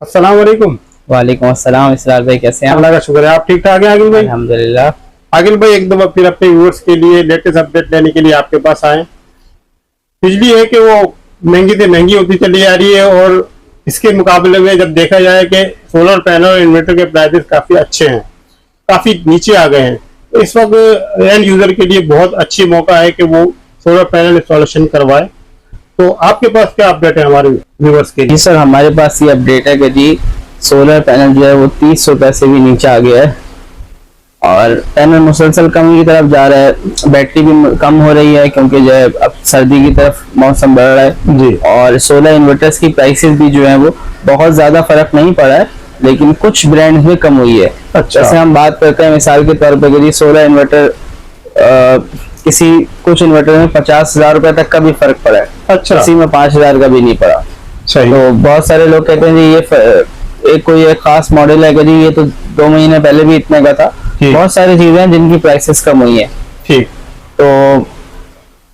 अस्सलाम वालेकुम। वालेकुम अस्सलाम। इसरार भाई कैसे हैं? अल्लाह का शुक्र है, आप ठीक ठाक हैं आगिल भाई? अल्हम्दुलिल्लाह। आगिल भाई एक दफा फिर अपने व्यूअर्स के लिए लेटेस्ट अपडेट लेने के लिए आपके पास आए। बिजली है कि वो महंगी से महंगी होती चली आ रही है और इसके मुकाबले में जब देखा जाए कि सोलर पैनल और इन्वर्टर के प्राइसेस काफी अच्छे हैं, काफी नीचे आ गए हैं, तो इस वक्त एंड यूजर के लिए बहुत अच्छी मौका है कि वो सोलर पैनल इंस्टॉलेशन करवाए। तो आपके पास क्या अपडेट है हमारे व्यूअर्स के लिए? जी सर, हमारे पास ये अपडेट है कि जी सोलर पैनल जो है वो 30 रुपए से भी नीचे आ गया है और पैनल मुसलसल कमी की तरफ जा रहा है। बैटरी भी कम हो रही है क्योंकि जो है अब सर्दी की तरफ मौसम बढ़ रहा है जी। और सोलर इन्वर्टर्स की प्राइसेस भी जो है वो बहुत ज्यादा फर्क नहीं पड़ा है, लेकिन कुछ ब्रांड्स में कम हुई है। अच्छा। जैसे हम बात करते हैं मिसाल के तौर पर कि सोलर इन्वर्टर कुछ इन्वर्टर में 50,000 रुपए तक का भी फर्क पड़ा है। अच्छा। किसी में 5,000 का भी नहीं पड़ा। सही। तो बहुत सारे लोग कहते हैं जी ये कोई एक खास मॉडल है कि जी ये तो 2 महीने पहले भी इतने का था। बहुत सारी चीजें हैं जिनकी प्राइसेस कम हुई है। ठीक। तो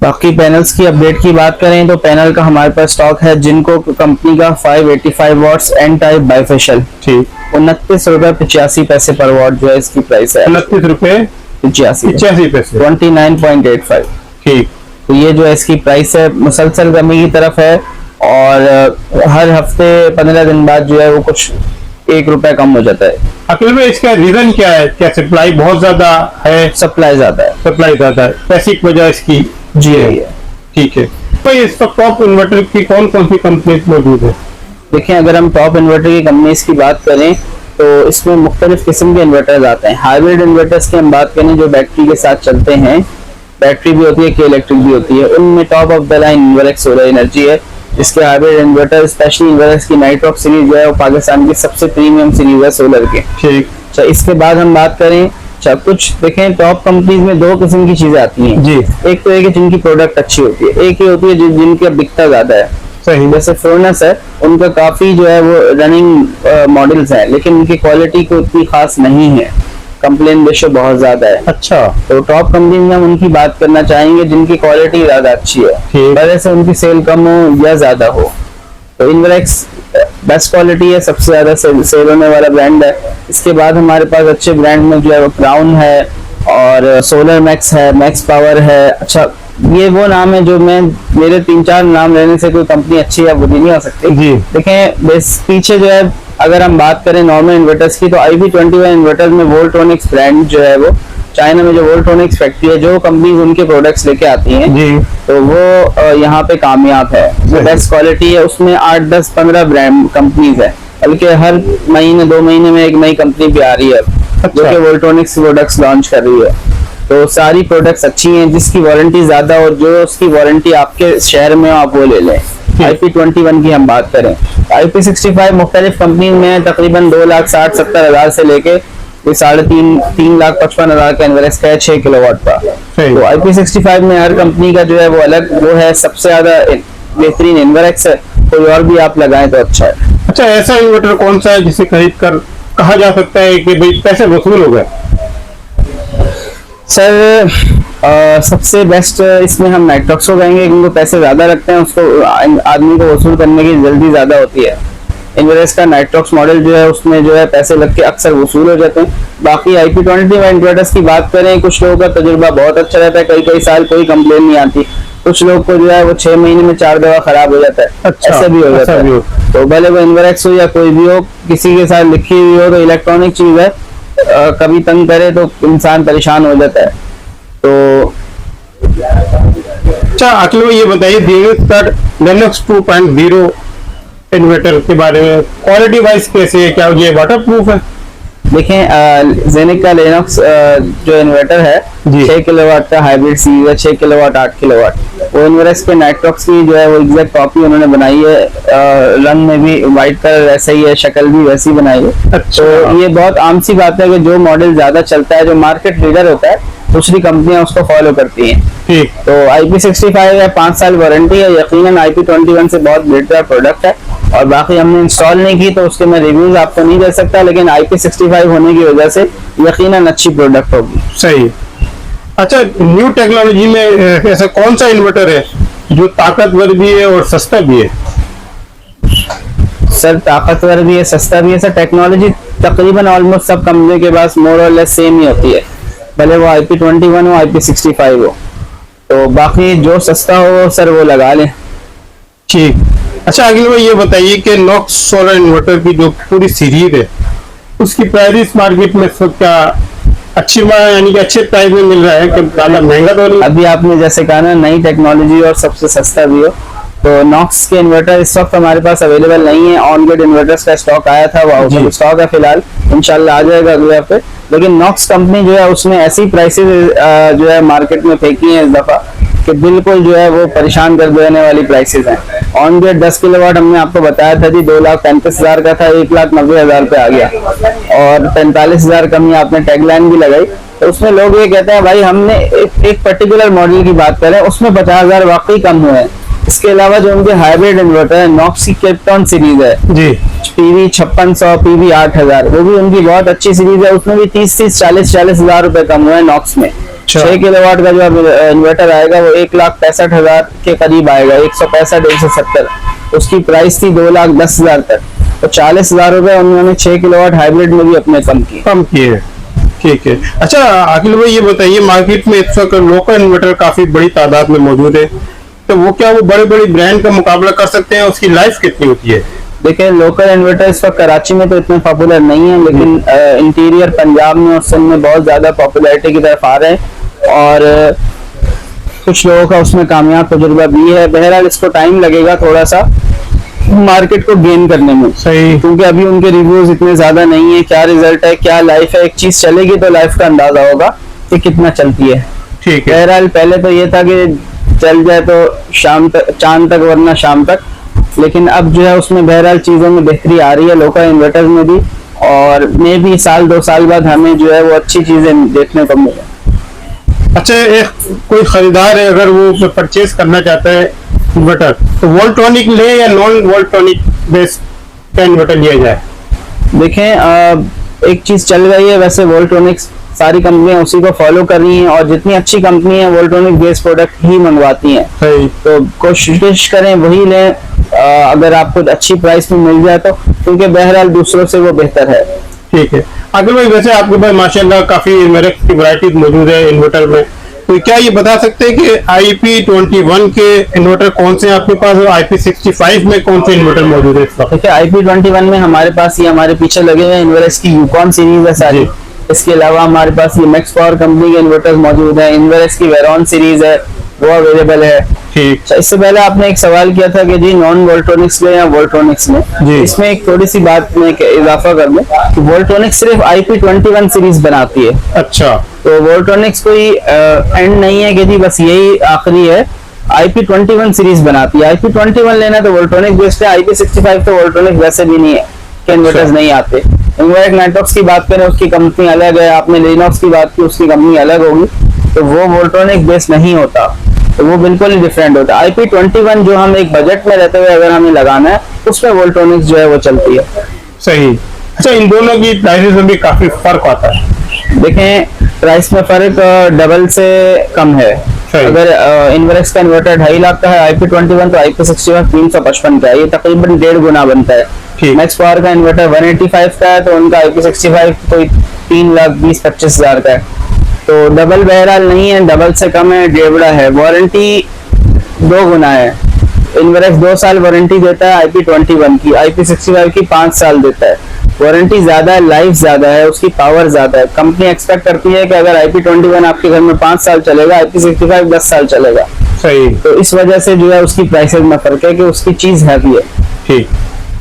बाकी पैनल्स की अपडेट की बात करें तो पैनल का हमारे पास स्टॉक है जिनको कंपनी का 585 वॉट्स एन टाइप बाइफेशियल, ठीक, 29 रुपए 85 पैसे पर वॉट जो है इसकी प्राइस है। 29 रुपए 85 पैसे, 29.85। ठीक। तो ये जो है इसकी प्राइस है मुसलसल कमी की तरफ है और हर हफ्ते 15 दिन बाद जो है वो कुछ 1 रुपए कम हो जाता है। अकेले में इसका रीजन क्या है? क्या सप्लाई बहुत ज्यादा है? सप्लाई ज्यादा है। सप्लाई ज्यादा है, पैसे की वजह इसकी जी है। ठीक है। तो इस वक्त टॉप इन्वर्टर की कौन कौन सी कंपनी मौजूद है? देखिए, अगर हम टॉप इन्वर्टर की कंपनीज की बात करें तो इसमें मुख्तलिफ किस्म के इन्वर्टर्स आते हैं। हाइब्रिड इन्वर्टर्स की हम बात करें जो बैटरी के साथ चलते हैं, बैटरी भी होती है कि इलेक्ट्रिक भी होती है, उनमें टॉप ऑफ द लाइन इन्वर्क्स सोलर एनर्जी है। इसके हाइब्रिड इन्वर्टर स्पेशली इन्वर्क्स की नाइट्रॉक सीरीज जो है वो पाकिस्तान की सबसे प्रीमियम सीरीज है सोलर के। ठीक। अच्छा, इसके बाद हम बात करें कुछ देखें टॉप कंपनीज में 2 किस्म की चीजें आती हैं जी। एक तो है कि जिनकी प्रोडक्ट अच्छी होती है, एक ये होती है जिनकी बिकता ज्यादा है। सही। जैसे फ्रोनस है, उनका काफी जो है वो रनिंग मॉडल्स हैं, लेकिन उनकी क्वालिटी को उतनी खास नहीं है, कंप्लेन रेशियो बहुत ज्यादा है। अच्छा। तो टॉप कंपनी में हम उनकी बात करना चाहेंगे जिनकी क्वालिटी ज्यादा अच्छी है, वजह से उनकी सेल कम हो या ज्यादा हो। तो इन्वर्क्स बेस्ट क्वालिटी है, सबसे ज्यादा सेल होने वाला ब्रांड है। इसके बाद हमारे पास अच्छे ब्रांड में जो है वो क्राउन है और सोलर मैक्स है, मैक्स पावर है। अच्छा, ये वो नाम है जो मेरे 3-4 नाम लेने से कोई कंपनी अच्छी है वो नहीं हो सकती जी। देखें पीछे जो है अगर हम बात करें नॉर्मल इन्वर्टर्स की तो IP21 इन्वर्टर में वोल्ट्रॉनिक्स ब्रांड जो है वो चाइना में जो वोल्ट्रॉनिक्स फैक्ट्री है, जो कंपनी उनके प्रोडक्ट्स लेके आती हैं जी, तो वो यहाँ पे कामयाब है, वो बेस्ट क्वालिटी है। उसमें 8, 10, 15 ब्रांड कंपनीज है, बल्कि हर महीने 2 महीने में एक नई कंपनी भी आ रही है। अच्छा। जो कि वोल्ट्रॉनिक्स प्रोडक्ट्स लॉन्च कर रही है। तो सारी प्रोडक्ट्स अच्छी हैं, जिसकी वारंटी ज्यादा और जो उसकी वारंटी आपके शहर में आप वो ले लें। IP21 की हम बात करें, IP65 मुख्तलिफ कंपनी में तकरीबन 2,60,70,000 से लेके 3,55,000 का इन्वर्क्स का है 6 किलोवाट का। तो IP65 में हर कंपनी का जो है वो अलग वो है, सबसे ज्यादा बेहतरीन इन्वर्क्स है, कोई और भी आप लगाएं तो अच्छा है। अच्छा, ऐसा इन्वर्टर कौन सा है जिसे खरीद कर कहा जा सकता है कि भाई पैसे वसूल हो गए? सर सबसे बेस्ट इसमें हम नाइट्रॉक्स को कहेंगे क्योंकि पैसे ज्यादा रखते हैं, उसको आदमी को वसूल करने की जल्दी ज्यादा होती है। इन्वर्क्स का नाइट्रॉक्स मॉडल जो है उसमें जो है पैसे लग के अक्सर वसूल हो जाते हैं। बाकी IP21 इन्वर्टर्स की बात करें, कुछ लोगों का तजुर्बा बहुत अच्छा रहता है, कई साल कोई कंप्लेन नहीं आती। कुछ लोग को जो है वो 6 महीने में 4 दफा खराब हो जाता है। अच्छा, ऐसा भी हो जाता है। तो भले वो इन्वर्क्स हो या कोई भी हो, किसी के साथ लिखी हुई हो, तो इलेक्ट्रॉनिक चीज है, कभी तंग करे तो इंसान परेशान हो जाता है। तो अच्छा, अकेले ये बताइए Lennox 2.0 इन्वर्टर के बारे में, क्वालिटी वाइज कैसे है? क्या ये वाटर प्रूफ है? देखें, जेनिक का लेनॉक्स जो इन्वर्टर है 6 किलोवाट का हाइब्रिड सीरीज है, 6 किलोवाट 8 किलोवाट। वो इन्वर्क्स के नाइट्रॉक्स की जो है वो एग्जैक्ट कॉपी उन्होंने बनाई है, रंग में भी व्हाइट कलर वैसा ही है, शक्ल भी वैसी बनाई है। अच्छा। तो ये बहुत आम सी बात है कि जो मॉडल ज्यादा चलता है, जो मार्केट लीडर होता है, दूसरी कंपनियां उसको फॉलो करती हैं। ठीक। तो IP65 है, 5 साल वारंटी है, यकीनन IP21 से बहुत बेहतर प्रोडक्ट है। और बाकी हमने इंस्टॉल नहीं की तो उसके मैं रिव्यूज आपको नहीं दे सकता, लेकिन IP65 होने की वजह से यकीनन अच्छी प्रोडक्ट होगी। सही। अच्छा, न्यू टेक्नोलॉजी में ऐसा कौन सा इन्वर्टर है जो ताकतवर भी है और सस्ता भी है? सर ताकतवर भी है, सस्ता भी है सर। टेक्नोलॉजी तकरीबन ऑलमोस्ट सब कंपनी के पास मोर और लेस सेम ही होती है, भले वो IP21 हो IP65 हो, तो बाकी जो सस्ता हो सर वो लगा लें। ठीक। अच्छा अखिल भाई ये बताइए कि नॉक्स सोलर इन्वर्टर की जो पूरी सीरीज है उसकी प्राइस मार्केट में इस वक्त क्या अच्छी यानी कि अच्छे प्राइस में मिल रहा है कि ज्यादा महंगा तो नहीं? अभी आपने जैसे कहा ना नई टेक्नोलॉजी और सबसे सस्ता भी हो, तो नॉक्स के इन्वर्टर इस वक्त हमारे पास अवेलेबल नहीं है। ऑन ग्रिड इन्वर्टर्स का स्टॉक आया था, वो आउट ऑफ स्टॉक है फिलहाल, इंशाल्लाह आ जाएगा अगले हफ्ते। लेकिन नॉक्स कंपनी जो है उसने ऐसी प्राइसेस जो है मार्केट में फेंकी है इस दफा कि बिल्कुल जो है वो परेशान कर देने वाली प्राइसेस हैं। ऑन ग्रिड 10 किलोवाट हमने आपको बताया था जी 2,35,000 का था, 1,90,000 पे आ गया, और 45,000 कमी आपने टैगलाइन भी लगाई। तो उसमें लोग ये कहते हैं भाई हमने एक पर्टिकुलर मॉडल की बात करें उसमें 50,000 वाकई कम हुए हैं। इसके अलावा जो उनके हाइब्रिड इन्वर्टर है नॉक्स की क्रिप्टॉन सीरीज है जी, PV 5600 PV 8000, वो भी उनकी बहुत अच्छी सीरीज है, उसमें भी 30-30 40,000 रुपए कम हुए हैं नॉक्स में। 6 किलोवाट का जो इन्वर्टर आएगा वो 1,65,000 के करीब आएगा, 165-170, उसकी प्राइस थी 2,10,000 तक, तो 40,000 रुपए उन्होंने 6 किलोवाट हाइब्रिड में भी अपने कम किए। ठीक है। अच्छा अखिल भाई ये बताइए मार्केट में इस वक्त लोकल इन्वर्टर काफी बड़ी तादाद में मौजूद है, तो वो क्या वो बड़े बड़े ब्रांड का मुकाबला कर सकते हैं? उसकी लाइफ कितनी होती है? देखिए लोकल इन्वर्टर इस वक्त कराची में तो इतने पॉपुलर नहीं है, लेकिन इंटीरियर पंजाब में और सिंध में बहुत ज्यादा पॉपुलैरिटी की तरफ आ रहे हैं, और कुछ लोगों का उसमें कामयाब तजुर्बा भी है। बहरहाल इसको टाइम लगेगा थोड़ा सा मार्केट को गेन करने में, सही, क्योंकि अभी उनके रिव्यूज इतने ज्यादा नहीं है, क्या रिजल्ट है क्या लाइफ है, एक चीज चलेगी तो लाइफ का अंदाजा होगा कि कितना चलती है। ठीक है। बहरहाल पहले तो ये था कि चल जाए तो शाम तक, चांद तक वरना शाम तक, लेकिन अब जो है उसमें बहरहाल चीजों में बेहतरी आ रही है लोकल इन्वर्टर्स में भी, और मे भी 1-2 साल बाद हमें जो है वो अच्छी चीजें देखने को मिले। अच्छा एक कोई खरीदार है अगर वो परचेज करना चाहता है इन्वर्टर, तो वोल्ट्रॉनिक ले या नॉन वोल्ट्रॉनिक बेस का इन्वर्टर लिया जाए? देखें एक चीज चल रही है, वैसे वोल्ट्रॉनिक सारी कंपनियां उसी को फॉलो कर रही हैं, और जितनी अच्छी कंपनी है वोल्ट्रॉनिक बेस प्रोडक्ट ही मंगवाती हैं, तो कोशिश करें वही लें अगर आपको अच्छी प्राइस में मिल जाए तो, क्योंकि बहरहाल दूसरों से वो बेहतर है। ठीक है। अगर भाई वैसे आपके पास माशाल्लाह काफी की वैरायटीज मौजूद है इन्वर्टर में, तो क्या ये बता सकते हैं कि IP21 के इन्वर्टर कौन से हैं आपके पास, और IP65 में कौन से इन्वर्टर मौजूद है इस वक्त? देखिए IP21 में हमारे पास ये हमारे पीछे लगे हुए इन्वर्टर्स की यूकॉन सीरीज है सारी, इसके अलावा हमारे पास ये मैक्स पावर कंपनी के इन्वर्टर्स मौजूद है, इन्वर्टर्स की वेरॉन सीरीज है वो अवेलेबल है। ठीक। इससे पहले आपने एक सवाल किया था कि जी नॉन वोल्ट्रॉनिक्स में या वोल्ट्रॉनिक्स में, इसमें एक थोड़ी सी बात में इजाफा कर दूं कि वोल्ट्रॉनिक्स सिर्फ IP21 सीरीज बनाती है। अच्छा। तो वोल्ट्रॉनिक्स कोई एंड नहीं है कि जी बस यही आखिरी है, IP21 सीरीज बनाती है। IP21 लेना तो वोल्ट्रॉनिक बेस्ड है, IP65 तो वोल्ट्रॉनिक वैसे भी नहीं है कि इन्वर्टर्स नहीं आते। इन्वर्टर नेटवर्क्स की बात करें उसकी कंपनी अलग है, आपने लिनक्स की बात की उसकी कंपनी अलग होगी, तो वो वोल्ट्रॉनिक बेस नहीं होता, तो वो बिल्कुल ही डिफरेंट होता है। IP21 जो हम एक बजट में रहते हुए अगर हमें लगाना है उसमें वोल्ट्रॉनिक्स जो है वो चलती है। सही। अच्छा इन दोनों की प्राइसेस में भी काफी फर्क आता है? देखें प्राइस में फर्क डबल से कम है। अगर इन्वर्क्स का इन्वर्टर 2.5 लाख का है IP21, तो IP65 355 का है, ये तकरीबन 1.5 गुना बनता है। मैक्स पावर का इन्वर्टर 185 का है, तो उनका IP65 कोई 3,20,25,000 का है, तो डबल बहरहाल नहीं है, डबल से कम है, 1.5 है। वारंटी 2 गुना है, इन्वर्क्स 2 साल वारंटी देता है IP21 की, IP65 की 5 साल देता है। वारंटी ज्यादा है, लाइफ ज्यादा है, उसकी पावर ज्यादा है। कंपनी एक्सपेक्ट करती है कि अगर IP21 आपके घर में 5 साल चलेगा, IP65 10 साल चलेगा। सही। तो इस वजह से जो है उसकी प्राइसेस में फर्क है कि उसकी चीज हैवी है। ठीक,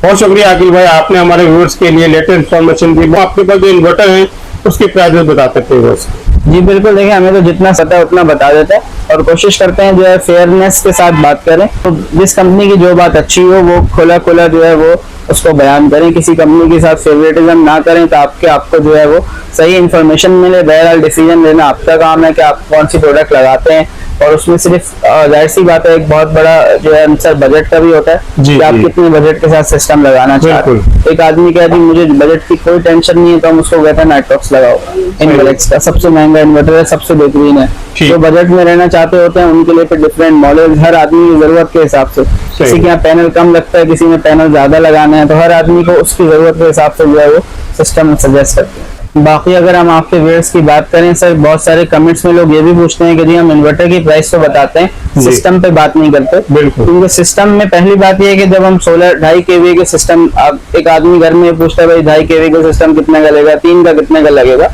बहुत शुक्रिया अखिल भाई, आपने हमारे व्यूअर्स के लिए लेटेस्ट इन्फॉर्मेशन दी। आपके पास जो इन्वर्टर है उसकी प्राइसेस बता सकते हैं? जी बिल्कुल, देखिए हमें तो जितना पता है उतना बता देता है, और कोशिश करते हैं जो है फेयरनेस के साथ बात करें, तो जिस कंपनी की जो बात अच्छी हो वो खुला खुला जो है वो उसको बयान करें, किसी कंपनी के साथ फेवरेटिज्म ना करें, तो आपको जो है वो सही इन्फॉर्मेशन मिले। बहरहाल डिसीजन लेना आपका काम है कि आप कौन सी प्रोडक्ट लगाते हैं, और उसमें सिर्फ जाहिर सी बात है एक बहुत बड़ा जो है आंसर बजट का भी होता है कि आप कितने बजट के साथ सिस्टम लगाना चाहते हैं। एक आदमी कहती मुझे बजट की कोई टेंशन नहीं है, तो हम उसको कहते हैं नाइट्रॉक्स लगाओ, इन्वर्क्स का सबसे महंगा इन्वर्टर है, सबसे बेहतरीन है। जो बजट में रहना चाहते होते हैं उनके लिए फिर डिफरेंट मॉडल, हर आदमी की जरूरत के हिसाब से, किसी के यहाँ पैनल कम लगता है, किसी में पैनल ज्यादा लगाना लगाना है, तो हर आदमी को उसकी जरूरत के हिसाब से जो है वो सिस्टम सजेस्ट करते हैं। बाकी अगर हम आपके व्यूअर्स की बात करें सर, बहुत सारे कमेंट्स में लोग ये भी पूछते हैं कि जी हम इन्वर्टर की प्राइस तो बताते हैं, सिस्टम पे बात नहीं करते। बिल्कुल। क्योंकि सिस्टम में पहली बात ये है कि जब हम 2.5 kV के सिस्टम, अब एक आदमी घर में पूछता है भाई 2.5 kV का सिस्टम कितने का लगेगा, 3 का कितने का लगेगा,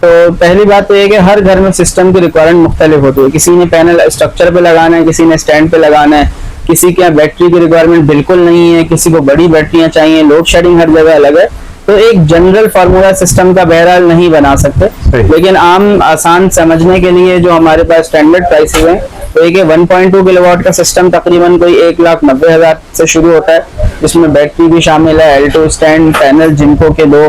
तो पहली बात तो ये है कि हर घर में सिस्टम की रिक्वायरमेंट मुख्तलिफ होती है। किसी ने पैनल स्ट्रक्चर पे लगाना है, किसी ने स्टैंड पे लगाना है, किसी के यहाँ बैटरी की रिक्वायरमेंट बिल्कुल नहीं है, किसी को बड़ी बैटरियां चाहिए, लोड शेडिंग हर जगह अलग है। तो एक जनरल फार्मूला सिस्टम का बहरहाल नहीं बना सकते, लेकिन आम आसान समझने के लिए जो हमारे पास स्टैंडर्ड प्राइसेस हैं, तो एक 1.2 किलोवाट का सिस्टम तकरीबन कोई 1,90,000 से शुरू होता है, जिसमें बैटरी भी शामिल है, एल्टो स्टैंड, पैनल जिनको के 2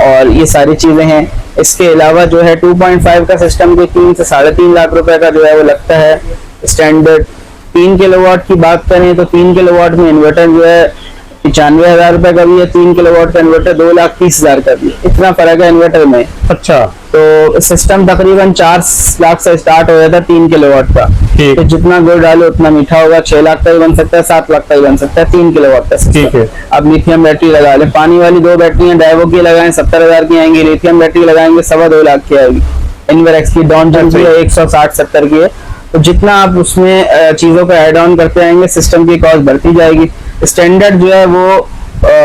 और ये सारी चीजें हैं। इसके अलावा जो है 2.5 का सिस्टम कोई 3 से 3.5 लाख रुपए का जो है वो लगता है स्टैंडर्ड। 3 किलोवाट की बात करें तो 3 किलोवाट में इन्वर्टर जो है 95,000 रुपए का भी है, 3 किलोवाट का इन्वर्टर 2,30,000 का भी, इतना फर्क है इन्वर्टर में। अच्छा। तो सिस्टम तकरीबन 4 लाख से स्टार्ट हो जाता है 3 किलोवाट का। तो जितना गुड़ डालो उतना मीठा होगा। 6 लाख का भी बन सकता है, 7 लाख का भी बन सकता है 3 किलोवाट का सिस्टम। अब लिथियम बैटरी लगा ले, पानी वाली 2 बैटरियां डाइवो की लगाएं 70,000 की आएंगी, लिथियम बैटरी लगाएंगे 2.25 लाख की आएगी। इन्वेरेक्स की डॉनजन की 160-70 की है। तो जितना आप उसमें चीजों का ऐड ऑन करते आएंगे सिस्टम की कॉस्ट बढ़ती जाएगी। स्टैंडर्ड जो है वो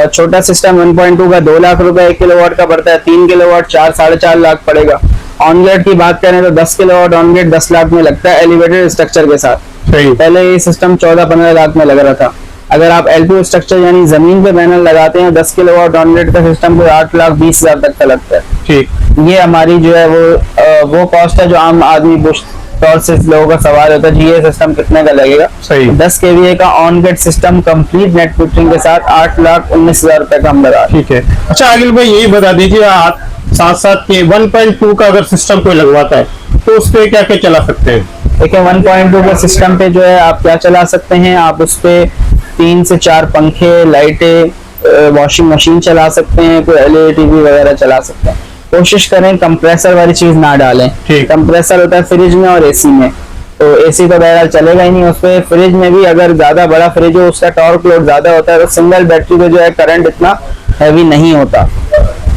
छोटा सिस्टम 1.2 का 2 लाख रुपए 1 किलोवाट का पड़ता है, 3 किलोवाट 4-4.5 लाख पड़ेगा। ऑनग्रेड की बात करें तो 10 किलोवाट ऑनग्रेड 10 लाख में लगता है एलिवेटेड स्ट्रक्चर के साथ। पहले ये सिस्टम 14-15 लाख में लग रहा था। अगर आप L2 स्ट्रक्चर यानी जमीन पे पैनल लगाते हैं 10 किलोवाट ऑनग्रेड का सिस्टम को 8,20,000 तक का लगता है। ठीक, ये हमारी जो है वो कॉस्ट है जो आम आदमी तौर से लोगों का सवाल होता है जी ये सिस्टम कितने का लगेगा। सही। 10 kVA का on grid system complete net fitting के साथ 8,19,000 रुपए का हम लगा। ठीक है। अच्छा आगिल भाई यही बता दीजिए आप साथ साथ के 1.2 का अगर सिस्टम कोई लगवाता है तो उस पे क्या क्या चला सकते हैं? देखिए 1.2 के सिस्टम पे जो है आप क्या चला सकते हैं, आप उस पे 3 से 4 पंखे, लाइटें, वॉशिंग मशीन चला सकते हैं, कोई LED टीवी वगैरह चला सकते हैं। कोशिश करें कंप्रेसर वाली चीज ना डालें। कंप्रेसर होता है फ्रिज में और एसी में, तो एसी तो बहरहाल चलेगा ही नहीं उस पे। फ्रिज में भी अगर ज्यादा बड़ा फ्रिज हो उसका टॉर्क लोड ज्यादा होता है, तो सिंगल बैटरी पे जो है करंट इतना हैवी नहीं होता,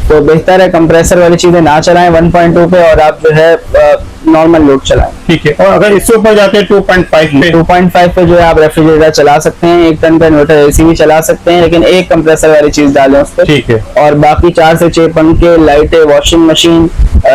तो बेहतर है कंप्रेसर वाली चीजें ना चलाएं 1.2 पे और आप जो है नॉर्मल लोड चलाएं। ठीक है। और अगर इससे ऊपर जाते हैं 2.5 पे जो है आप रेफ्रिजरेटर चला सकते हैं, 1 टन का इन्वर्टर एसी भी चला सकते हैं, लेकिन एक कंप्रेसर वाली चीज डालें उस पर। ठीक है। और बाकी 4 से 6 पंखे, लाइटें, वॉशिंग मशीन,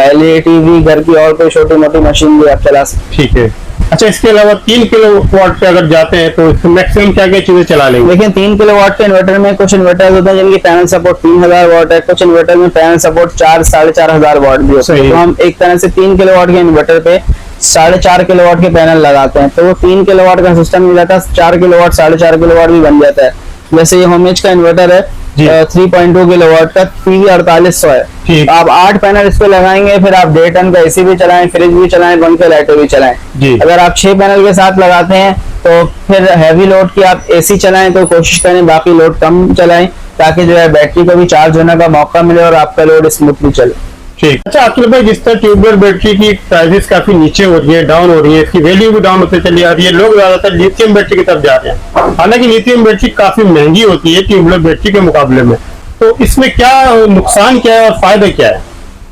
LED टीवी, घर की और कोई छोटी मोटी मशीन भी आप चला सकते हैं। ठीक है। अच्छा इसके अलावा 3 किलोवाट पे अगर जाते हैं तो मैक्सिमम क्या क्या चीजें चला लेंगे? लेकिन 3 किलोवाट के इन्वर्टर में कुछ इन्वर्टर होते हैं जिनकी पैनल सपोर्ट 3,000 वाट है, कुछ इन्वर्टर में पैनल सपोर्ट 4-4,500 वाट भी होता है। तो हम एक तरह से 3 किलोवाट के इन्वर्टर पे 4.5 किलोवाट के पैनल लगाते हैं, तो वो 3 किलोवाट का सिस्टम मिल जाता है, 4 किलोवाट 4.5 किलोवाट भी बन जाता है। जैसे ये होमेज का इन्वर्टर है 3.2 किलोवाट का, पीवी 4800 है। आप 8 पैनल इस पे लगाएंगे, फिर आप 1.5 टन का एसी भी चलाएं, फ्रिज भी चलाएं, पंखे लाइटें भी चलाएं। अगर आप 6 पैनल के साथ लगाते हैं तो फिर हैवी लोड की आप एसी चलाएं, तो कोशिश करें बाकी लोड कम चलाएं ताकि जो है बैटरी को भी चार्ज होने का मौका मिले और आपका लोड स्मूथली चले। ठीक। अच्छा अखिल भाई जिस तरह ट्यूबवेल बैटरी की प्राइसेस काफी नीचे हो रही है, डाउन हो रही है, इसकी वैल्यू भी डाउन होते चली आ रही है, लोग ज्यादातर लिथियम बैटरी की तरफ जा रहे हैं। हालांकि लिथियम बैटरी काफी महंगी होती है ट्यूबवेल बैटरी के मुकाबले में, तो इसमें क्या नुकसान क्या है और फायदा क्या है,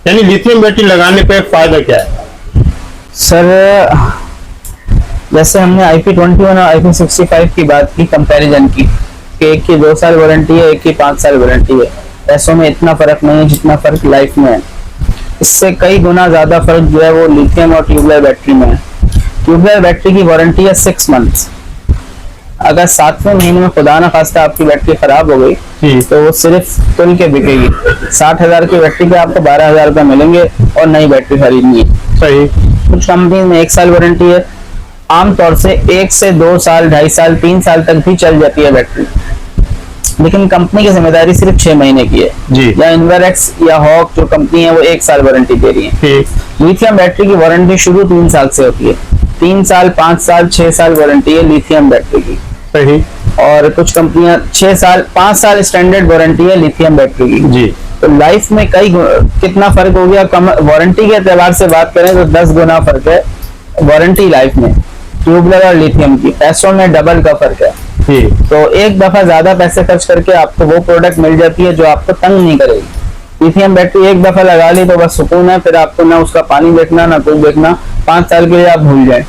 यानी लिथियम बैटरी लगाने पे फायदा क्या है? सर जैसे हमने IP21 और IP65 की बात की कंपैरिजन की, एक की 2 साल वारंटी है, एक की 5 साल वारंटी है। पैसों में इतना फर्क नहीं है जितना फर्क लाइफ में है। इससे कई गुना ज्यादा फर्क जो है वो लिथियम और ट्यूबवेल बैटरी में है। ट्यूबवेल बैटरी की वारंटी है 6 मंथ्स। अगर 7वें महीने में खुदा ना खास्ता आपकी बैटरी खराब हो गई तो वो सिर्फ तुल के बिकेगी। 60,000 की बैटरी पे आपको 12,000 रुपए मिलेंगे और नई बैटरी खरीदनी है। सही। कुछ कंपनी में 1 साल वारंटी है, आमतौर से 1 से 2 साल, 2.5 साल, 3 साल तक भी चल जाती है बैटरी, लेकिन कंपनी की जिम्मेदारी सिर्फ 6 महीने की है जी। या इन्वेरेक्स या हॉक जो कंपनी है वो 1 साल वारंटी दे रही है। लिथियम बैटरी की वारंटी शुरू 3 साल से होती है, 3 साल, 5 साल, 6 साल वारंटी है लिथियम बैटरी की। सही। और कुछ कंपनियां 6 साल, 5 साल स्टैंडर्ड वारंटी है लिथियम बैटरी की जी। तो लाइफ में कितना फर्क हो गया, कम वारंटी के एतबार से बात करें तो 10 गुना फर्क है वारंटी लाइफ में ट्यूबवेल और लिथियम की, पैसों में डबल का फर्क है। जी। तो एक दफा ज्यादा पैसे खर्च करके आपको वो प्रोडक्ट मिल जाती है जो आपको तंग नहीं करेगी। लिथियम बैटरी एक दफा लगा ली तो बस सुकून है, फिर आपको ना उसका पानी देखना ना कुछ देखना, 5 साल के लिए आप भूल जाए।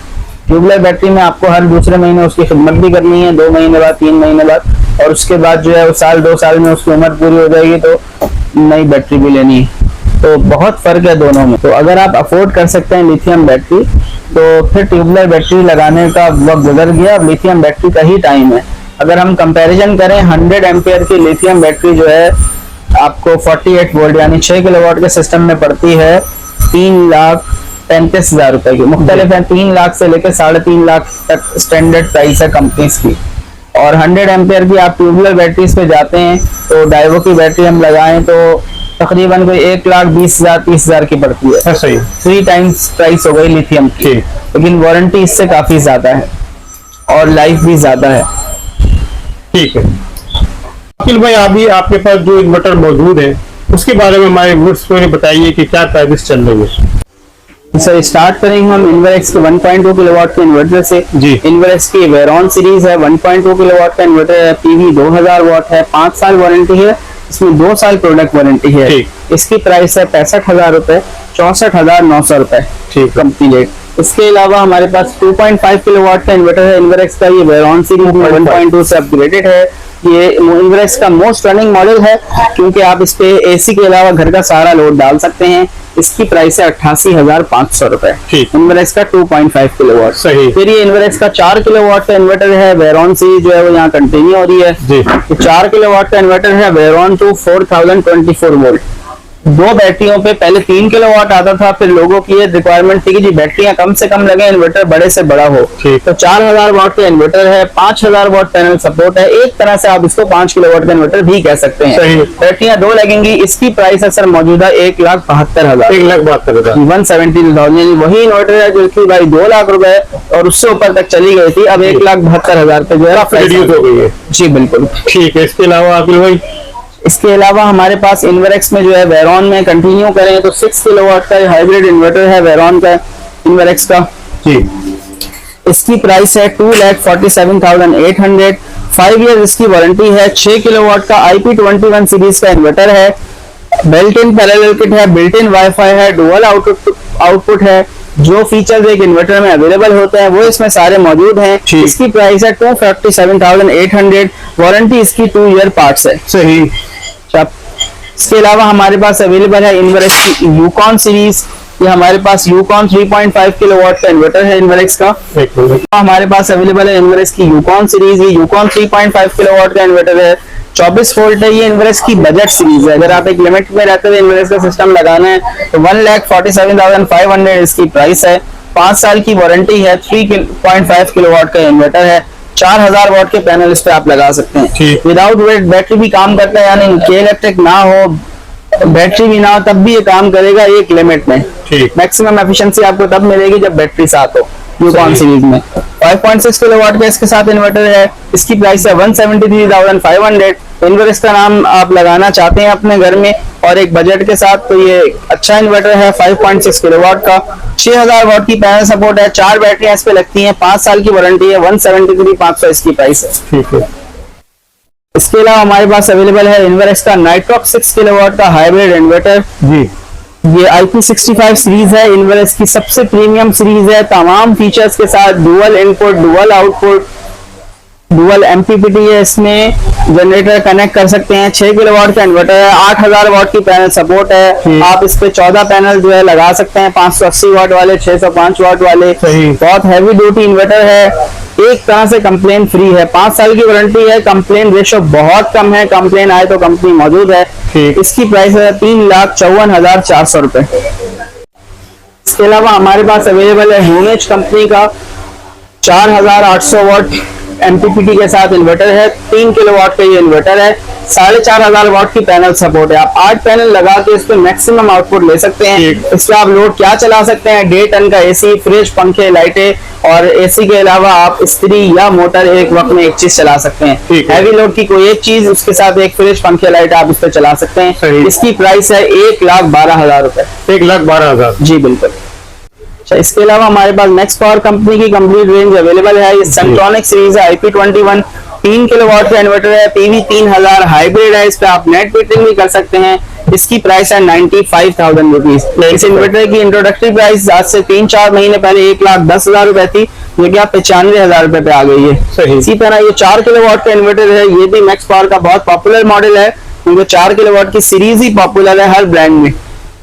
ट्यूबलाइट बैटरी में आपको हर दूसरे महीने उसकी खिदमत भी करनी है, 2 महीने बाद, 3 महीने बाद, और उसके बाद जो है वो साल 2 साल में उसकी उम्र पूरी हो जाएगी तो नई बैटरी भी लेनी है। तो बहुत फर्क है दोनों में। तो अगर आप अफोर्ड कर सकते हैं लिथियम बैटरी तो फिर ट्यूबलाइट बैटरी लगाने का वक्त गुजर गया, अब लिथियम बैटरी का ही टाइम है। अगर हम कंपैरिजन करें 100 एम्पियर की लिथियम बैटरी जो है आपको 48 वोल्ट यानी 6 किलोवाट के सिस्टम में पड़ती है 3,35,000 रुपए की। मुख्तलिफ है, 3 लाख से लेकर 3.5 लाख तक स्टैंडर्ड प्राइस है कंपनीज की। और 100 एम्पियर की आप ट्यूबलाइट बैटरीज पे जाते हैं तो डाइवो की बैटरी हम लगाएं तो तकरीबन कोई 1,20,000 30,000 की पड़ती है। सही, 3 टाइम्स प्राइस हो गई लिथियम की, लेकिन वारंटी इससे काफी ज्यादा है और लाइफ भी ज्यादा है। ठीक है अकील भाई, अभी आपके पास जो इन्वर्टर मौजूद है उसके बारे में हमारे व्यूअर्स को बताइए कि क्या प्राइस चल रही है। सर स्टार्ट करेंगे हम इन्वर्एक्स के 1.2 किलोवाट के इन्वर्टर से। जी। इन्वर्एक्स की वेरॉन सीरीज है, 1.2 किलोवाट का इन्वर्टर है, पीवी 2000 वाट है, 5 साल वारंटी है, इसमें 2 साल प्रोडक्ट वारंटी है। इसकी प्राइस है 65,000 रुपए, 64,900 रुपए कंपनी रेट। इसके अलावा हमारे पास 2.5 किलोवाट का इन्वर्टर है इन्वर्एक्स का, ये वेरॉन सीरीज 1.2 से अपग्रेडेड है। ये इन्वर्एक्स का मोस्ट रनिंग मॉडल है क्योंकि आप इस पे एसी के अलावा घर का सारा लोड डाल सकते हैं। इसकी प्राइस है 88,500 रुपए इन्वर्एक्स का 2.5 किलोवाट। सही। फिर ये इन्वर्एक्स का 4 किलोवाट का इन्वर्टर है, वेरॉन सीरीज जो है वो यहाँ कंटिन्यू हो रही है। जी। 4 किलोवाट का इन्वर्टर है वेरॉन 2 4024 वोल्ट। 2 बैटरियों पे पहले 3 किलोवाट आता था, फिर लोगों की ये रिक्वायरमेंट थी कि जी बैटरियां कम से कम लगे, इन्वर्टर बड़े से बड़ा हो, तो 4000 वाट का इन्वर्टर है, 5000 वाट पैनल सपोर्ट है। एक तरह से आप इसको 5 किलोवाट का इन्वर्टर भी कह सकते हैं। बैटरियां 2 लगेंगी। इसकी प्राइस है सर मौजूदा 1,72,000, 1,72,000, 170,000। वही इन्वर्टर है जो कि भाई 2 लाख रुपए और उससे ऊपर तक चली गई थी, अब 1,72,000 पे जो है रिड्यूस हो गई है। जी बिल्कुल। ठीक है, इसके अलावा अकील भाई, इसके अलावा हमारे पास इन्वर्एक्स में जो है वेरॉन में कंटिन्यू करें तो 6 किलोवाट का हाइब्रिड इन्वर्टर है वेरॉन का इन्वर्एक्स का। जी। इसकी प्राइस है 2,47,800, 5 ईयर इसकी वारंटी है। 6 किलोवाट का IP21 सीरीज का इन्वर्टर है, बिल्ट इन पैरेलल किट है, बिल्ट इन वाईफाई है, डुअल आउटपुट है। जो फीचर्स एक इन्वर्टर में अवेलेबल होते हैं वो इसमें सारे मौजूद हैं। इसकी प्राइस है 2,47,800, वारंटी इसकी 2 ईयर पार्ट्स है। सही। इसके अलावा हमारे पास अवेलेबल है इन्वर्एक्स की यूकॉन सीरीज। ये हमारे पास यूकॉन 3.5 किलोवाट का इन्वर्टर है इन्वर्एक्स का। हमारे पास अवेलेबल है इन्वर्एक्स की यूकॉन सीरीज। ये यूकॉन 3.5 किलोवाट का इन्वर्टर है, 24 वोल्ट है। ये इन्वर्एक्स की बजट सीरीज है। अगर आप एक लिमिट में रहते हुए इन्वर्एक्स का सिस्टम लगाना है तो 1,47,500 इसकी प्राइस है। 5 साल की वारंटी है। 3.5 किलोवाट का इन्वर्टर है, 4000 वाट के पैनल इस पे आप लगा सकते हैं। विदाउट वेट बैटरी भी काम करता है, यानी के इलेक्ट्रिक ना हो, बैटरी भी ना हो, तब भी ये काम करेगा एक लिमिट में। मैक्सिमम एफिशिएंसी आपको तब मिलेगी जब बैटरी साथ हो। यूकॉन सीरीज में 5.6 किलोवाट का इसके साथ इन्वर्टर है। इसकी प्राइस है 173,500। इन्वर्टर का नाम आप लगाना चाहते हैं अपने घर में और एक बजट के साथ, तो ये अच्छा इन्वर्टर है 5.6 किलोवाट का। 6000 वाट की पैनल सपोर्ट है, 4 बैटरियां इस पे लगती हैं, 5 साल की वारंटी है। 173,500 इसकी प्राइस है। ठीक है। इसके अलावा हमारे पास अवेलेबल है इन्वर्टर का नाइट्रॉक्स 6 किलोवाट का हाइब्रिड इन्वर्टर। जी। ये IP65 सीरीज है, इन्वर्टर की सबसे प्रीमियम सीरीज है, तमाम फीचर्स के साथ, dual input, dual output, dual MPPT है। इसमें जनरेटर कनेक्ट कर सकते हैं। 6 किलोवाट का इन्वर्टर है, 8000 वाट की पैनल सपोर्ट है। आप इस पे 14 पैनल जो है लगा सकते हैं, 580 वाट वाले, 605 वाट वाले। बहुत हैवी ड्यूटी इन्वर्टर है, एक तरह से कंप्लेन फ्री है। 5 साल की वारंटी है। कंप्लेन रेशो बहुत कम है, कंप्लेन आए तो कंपनी मौजूद है। इसकी प्राइस है 3,54,400 रुपए। इसके अलावा हमारे पास अवेलेबल है ह्यूमेज कंपनी का 4800 वाट MPPT के साथ इन्वर्टर है। 3 किलोवाट का ये इन्वर्टर है, 4500 वाट की पैनल सपोर्ट है। आप 8 पैनल लगा के इस पे मैक्सिमम आउटपुट ले सकते हैं। इससे आप लोड क्या चला सकते हैं, 1.5 टन का AC, फ्रिज, पंखे, लाइटें और AC के अलावा आप इस्त्री या मोटर एक वक्त में एक चीज चला सकते हैं। हैवी लोड की कोई एक चीज, उसके साथ एक फ्रिज, पंखे, लाइट आप इस पे चला सकते हैं। इसकी प्राइस है 1,12,000 रुपए। 1,12,000। जी बिल्कुल। इसके अलावा हमारे पास मैक्स पावर कंपनी की कंप्लीट रेंज अवेलेबल है। ये सेंट्रॉनिक सीरीज है, IP21 3 किलोवाट का इन्वर्टर है, PV 3000 हाइब्रिड है, इस पे आप नेट मीटरिंग भी कर सकते हैं। इसकी प्राइस है 95,000 रुपीज। इस इन्वर्टर की इंट्रोडक्टरी प्राइस आज से 3-4 महीने पहले 1,10,000 रुपए थी, जो कि आप 95,000 रुपए पे आ गई है। इसी तरह ये 4 किलोवाट का इन्वर्टर है, ये भी मैक्स पावर का बहुत पॉपुलर मॉडल है, क्योंकि 4 किलोवाट की सीरीज ही पॉपुलर है हर ब्रांड में।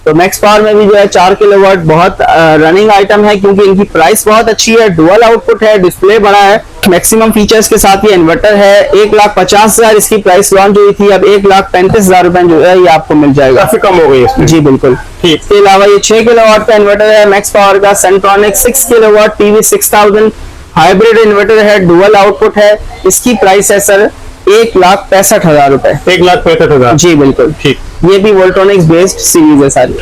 तो मैक्स पावर में भी जो है 4 किलोवाट बहुत रनिंग आइटम है, क्योंकि इनकी प्राइस बहुत अच्छी है, डुअल आउटपुट है, डिस्प्ले बड़ा है, मैक्सिमम फीचर्स के साथ ये इन्वर्टर है। 1,50,000 इसकी प्राइस लॉन्च हुई थी, अब 1,35,000 रुपए जो है ये आपको मिल जाएगा, काफी कम हो गई इसमें। जी बिल्कुल। ठीक। इसके अलावा ये 6 किलोवाट का इन्वर्टर है मैक्स पावर का, सेंट्रॉनिक 6 किलोवाट PV 6000 हाइब्रिड इन्वर्टर है, डुअल आउटपुट है। इसकी प्राइस है सर 1,65,000 रुपए। 1,65,000। जी बिल्कुल। ठीक। ये भी वोल्ट्रॉनिक्स बेस्ड सीरीज है सारी।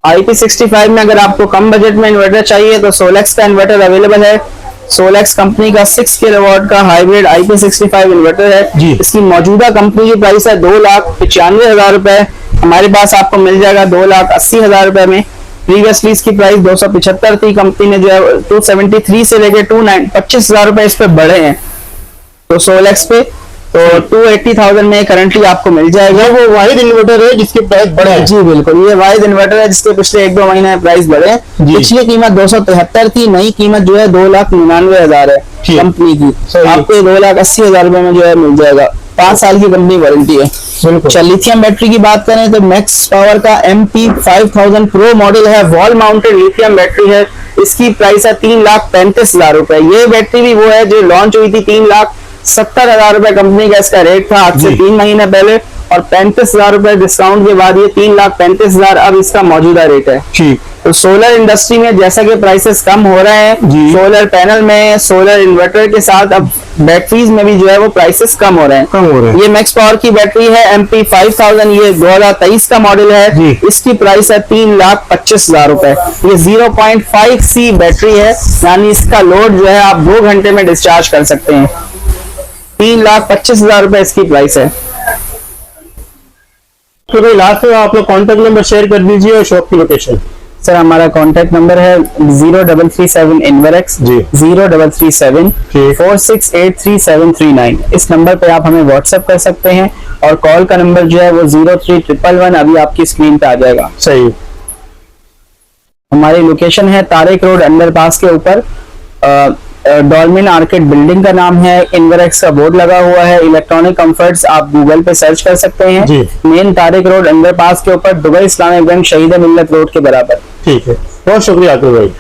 IP65 में अगर आपको कम बजट में इन्वर्टर चाहिए तो सोलेक्स का इन्वर्टर अवेलेबल है। सोलेक्स कंपनी का 6 किलोवाट का हाइब्रिड IP65 इन्वर्टर है जी। इसकी मौजूदा कंपनी की प्राइस है 2,95,000 रुपए। हमारे पास आपको मिल जाएगा 2,80,000 रुपए में। प्रीवियसली इसकी प्राइस 275 थी, कंपनी ने जो है 273 से लेके 25,000 रुपए इस पे बढ़े हैं तो सोलेक्स पे, तो 280,000 में करंटली आपको मिल जाएगा। वो वाहिद इन्वर्टर है जिसके प्राइस बढ़े हैं। जी बिल्कुल, ये वाहिद इन्वर्टर है जिसके पिछले 1-2 महीने में प्राइस बढ़े हैं। पिछली कीमत 273 थी, नई कीमत जो है 2,99,000 है कंपनी की, आपको 2,80,000 रुपए में जो है मिल जाएगा। 5 साल की कंपनी वारंटी है। अच्छा, लिथियम बैटरी की बात करें तो मैक्स पावर का MP5000 प्रो मॉडल है, वॉल माउंटेड लिथियम बैटरी है। इसकी प्राइस है 3,35,000 रुपए। ये बैटरी भी वो है जो लॉन्च हुई थी 3,70,000 रुपए कंपनी का इसका रेट था आज से 3 महीने पहले, और 35,000 रुपए डिस्काउंट के बाद ये 3,35,000 अब इसका मौजूदा रेट है। ठीक। तो सोलर इंडस्ट्री में जैसा कि प्राइसेस कम हो रहे हैं, सोलर पैनल में, सोलर इन्वर्टर के साथ अब बैटरीज में भी जो है वो प्राइसेस कम हो रहे हैं। ये मैक्स पावर की बैटरी है MP5000, ये 2023 का मॉडल है। इसकी प्राइस है 3,25,000 रुपए। ये 0.5C बैटरी है, यानी इसका लोड जो है आप 2 घंटे में डिस्चार्ज कर सकते हैं। 3,25,000 रुपए इसकी प्राइस है। तो भाई लास्ट में आप लोग कॉन्टेक्ट नंबर शेयर कर दीजिए और शॉप की लोकेशन। सर हमारा कॉन्टेक्ट नंबर है 0337 इनवरएक्स 0337 468339। इस नंबर पे आप हमें व्हाट्सएप कर सकते हैं, और कॉल का नंबर जो है वो 0311 अभी आपकी स्क्रीन पे आ जाएगा। सही। हमारी लोकेशन है तारिक रोड अंडरपास के ऊपर, डॉल्मिन आर्केड बिल्डिंग का नाम है, इनवरएक्स का बोर्ड लगा हुआ है। इलेक्ट्रॉनिक कंफर्ट्स आप गूगल पे सर्च कर सकते हैं। मेन तारिक रोड अंडरपास के ऊपर, दुबई इस्लामिक बैंक शहीद मिल्लत रोड के बराबर। ठीक है, बहुत शुक्रिया भाई।